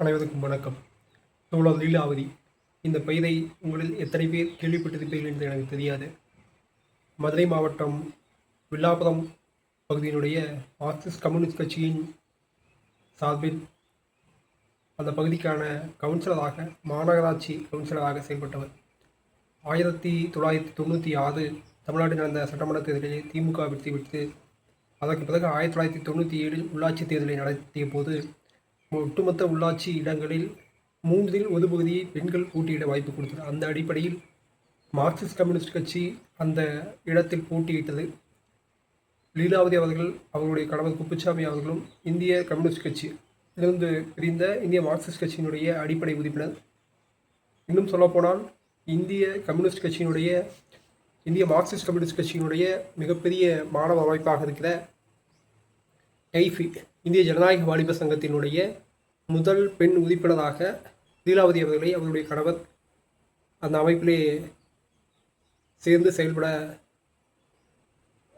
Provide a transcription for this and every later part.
அனைவருக்கும் வணக்கம். தோழர் லீலாவதி. இந்த பெயரை உங்களில் எத்தனை பேர் கேள்விப்பட்டிருப்பீர்கள் என்று எனக்கு தெரியாது. மதுரை மாவட்டம் வில்லாபுரம் பகுதியினுடைய மார்க்சிஸ்ட் கம்யூனிஸ்ட் கட்சியின் சார்பில் அந்த பகுதிக்கான கவுன்சிலராக, மாநகராட்சி கவுன்சிலராக செயல்பட்டவர். 1996 தமிழ்நாட்டில் நடந்த சட்டமன்ற தேர்தலில் திமுக வெற்றி பெற்று, அதற்கு பிறகு 1997 உள்ளாட்சி தேர்தலை நடத்திய போது ஒட்டுமொத்த உள்ளாட்சி இடங்களில் 3இல் 1 பகுதியை பெண்கள் போட்டியிட வாய்ப்பு கொடுத்தது. அந்த அடிப்படையில் மார்க்சிஸ்ட் கம்யூனிஸ்ட் கட்சி அந்த இடத்தில் போட்டியிட்டது. லீலாவதி அவர்கள், அவர்களுடைய கணவர் குப்புசாமி அவர்களும் இந்திய கம்யூனிஸ்ட் கட்சி இருந்து பிரிந்த இந்திய மார்க்சிஸ்ட் கட்சியினுடைய அடிப்படை உறுப்பினர். இன்னும் சொல்லப்போனால் இந்திய மார்க்சிஸ்ட் கம்யூனிஸ்ட் கட்சியினுடைய மிகப்பெரிய மாணவ அமைப்பாக இருக்கிற ஐஃபி, இந்திய ஜனநாயக வாலிப சங்கத்தினுடைய முதல் பெண் உறுப்பினராக லீலாவதி அவர்களை அவருடைய கணவர் அந்த அமைப்பிலே சேர்ந்து செயல்பட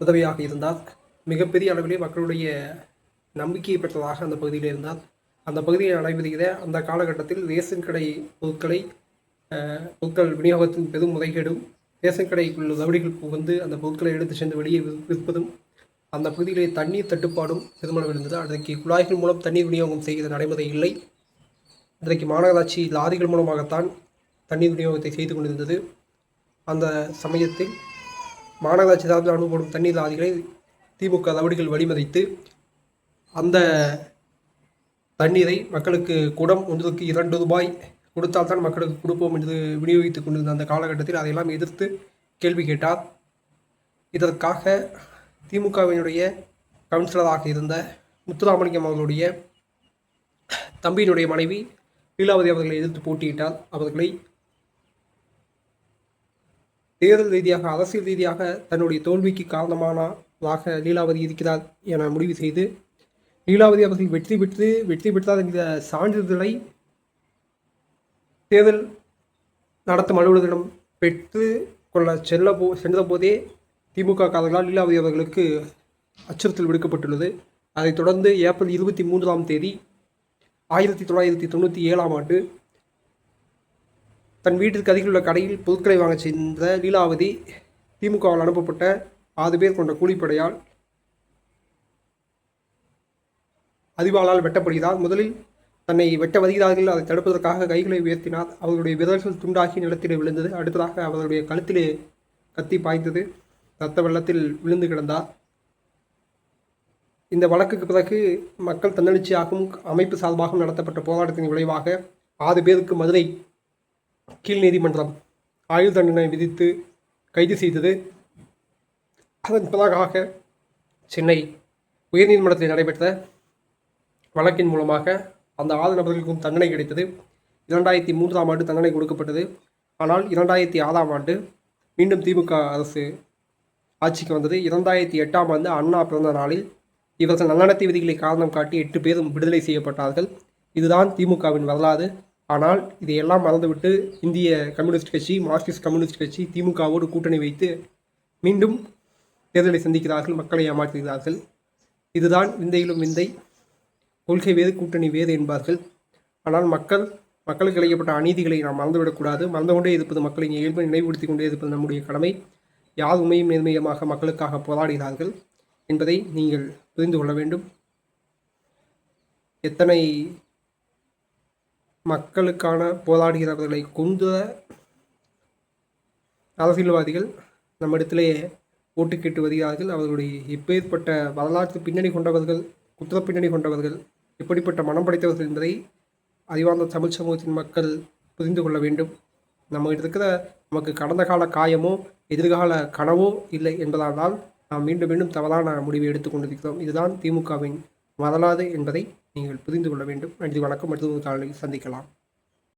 உதவியாக இருந்தார். மிகப்பெரிய அளவிலே மக்களுடைய நம்பிக்கையை பெற்றதாக அந்த பகுதியில் இருந்தார். அந்த பகுதியில் நடைபெறுகிற அந்த காலகட்டத்தில் ரேஷன் கடை பொருட்கள் விநியோகத்தின் பெரும் முறைகேடும், ரேஷன் கடைக்குள்ள ரவுடிகள் புகுந்து அந்த பொருட்களை எடுத்து சென்று வெளியே விற்பதும், அந்த பகுதியிலே தண்ணீர் தட்டுப்பாடும் பெருமளவு இருந்தது. அன்றைக்கு குழாய்கள் மூலம் தண்ணீர் விநியோகம் செய்கிற நடைமுறை இல்லை. இன்றைக்கு மாநகராட்சி லாரிகள் மூலமாகத்தான் தண்ணீர் விநியோகத்தை செய்து கொண்டிருந்தது. அந்த சமயத்தில் மாநகராட்சி சார்பில் அனுப்பப்படும் தண்ணீர் லாரிகளை திமுக ரவுடிகள் வழிமறித்து அந்த தண்ணீரை மக்களுக்கு குடம் ஒன்றுக்கு 2 ரூபாய் கொடுத்தால்தான் மக்களுக்கு கொடுப்போம் என்று விநியோகித்துக் கொண்டிருந்த அந்த காலகட்டத்தில் அதையெல்லாம் எதிர்த்து கேள்வி கேட்டார். இதற்காக திமுகவினுடைய கவுன்சிலராக இருந்த முத்துராமலிங்கம் அவர்களுடைய தம்பியினுடைய மனைவி லீலாவதி அவர்களை எதிர்த்து போட்டியிட்டார். அவர்களை தேர்தல் ரீதியாக, அரசியல் ரீதியாக தன்னுடைய தோல்விக்கு காரணமானதாக லீலாவதி இருக்கிறார் என முடிவு செய்து, லீலாவதி அவர்கள் வெற்றி பெற்றார் என்கிற சான்றிதழை தேர்தல் நடத்தும் அலுவலரிடம் பெற்று கொள்ள சென்ற போதே திமுக காரர்களால் லீலாவதி அவர்களுக்கு அச்சுறுத்தல் விடுக்கப்பட்டுள்ளது. அதைத் தொடர்ந்து ஏப்ரல் 23 1997 தன் வீட்டிற்கு அருகில் உள்ள கடையில் பொருட்களை வாங்க சென்ற லீலாவதி திமுகவால் அனுப்பப்பட்ட 6 பேர் கொண்ட கூலிப்படையால் அறிவாளால் வெட்டப்படுகிறார். முதலில் தன்னை வெட்ட வருகிறார்கள், அதை தடுப்பதற்காக கைகளை உயர்த்தினார். அவர்களுடைய விரல்கள் துண்டாகி நிலத்திலே விழுந்தது. அடுத்ததாக அவர்களுடைய கழுத்திலே கத்தி பாய்ந்தது. இரத்த வெள்ளத்தில் விழுந்து கிடந்தார். இந்த வழக்குக்கு பிறகு மக்கள் தன்னெழுச்சியாகவும் அமைப்பு சார்பாகவும் நடத்தப்பட்ட போராட்டத்தின் விளைவாக 6 பேருக்கு மதுரை கீழ் நீதிமன்றம் ஆயுள் தண்டனை விதித்து கைது செய்தது. அதன் பிறகாக சென்னை உயர்நீதிமன்றத்தில் நடைபெற்ற வழக்கின் மூலமாக அந்த 6 நபர்களுக்கும் தண்டனை கிடைத்தது. 2003 தண்டனை கொடுக்கப்பட்டது. ஆனால் 2006 மீண்டும் திமுக அரசு ஆட்சிக்கு வந்தது. 2008 அண்ணா பிறந்த நாளில் இவர்கள் நன்னடத்தை விதிகளை காரணம் காட்டி 8 பேரும் விடுதலை செய்யப்பட்டார்கள். இதுதான் திமுகவின் வரலாறு. ஆனால் இதையெல்லாம் மறந்துவிட்டு இந்திய கம்யூனிஸ்ட் கட்சி, மார்க்சிஸ்ட் கம்யூனிஸ்ட் கட்சி திமுகவோடு கூட்டணி வைத்து மீண்டும் தேர்தலை சந்திக்கிறார்கள், மக்களை ஏமாற்றுகிறார்கள். இதுதான் விந்தையிலும் விந்தை. கொள்கை வேறு, கூட்டணி வேறு என்பார்கள். ஆனால் மக்களுக்கு இழைக்கப்பட்ட அநீதிகளை நாம் மறந்துவிடக்கூடாது. மறந்து கொண்டே இருப்பது, மக்களின் இயல்பை நினைவுபடுத்தி கொண்டே இருப்பது நம்முடைய கடமை. யார் உண்மையும் நேர்மையமாக மக்களுக்காக போராடுகிறார்கள் என்பதை நீங்கள் புரிந்து கொள்ள வேண்டும். எத்தனை மக்களுக்கான போராடுகிறவர்களை கொண்ட அரசியல்வாதிகள் நம்மிடத்திலே ஓட்டு கேட்டு வருகிறார்கள். அவர்களுடைய எப்பேற்பட்ட வரலாற்று பின்னணி கொண்டவர்கள், குற்ற பின்னணி கொண்டவர்கள், எப்படிப்பட்ட மனம் படைத்தவர்கள் என்பதை அறிவார்ந்த தமிழ் சமூகத்தின் மக்கள் புரிந்து கொள்ள வேண்டும். நமக்கு கடந்த கால காயமோ எதிர்கால கனவோ இல்லை என்பதால் நாம் மீண்டும் தவறான முடிவை எடுத்துக்கொண்டிருக்கிறோம். இதுதான் திமுகவின் வரலாறு என்பதை நீங்கள் புரிந்து கொள்ள வேண்டும். நன்றி, வணக்கம். மற்றொரு காலையில் சந்திக்கலாம்.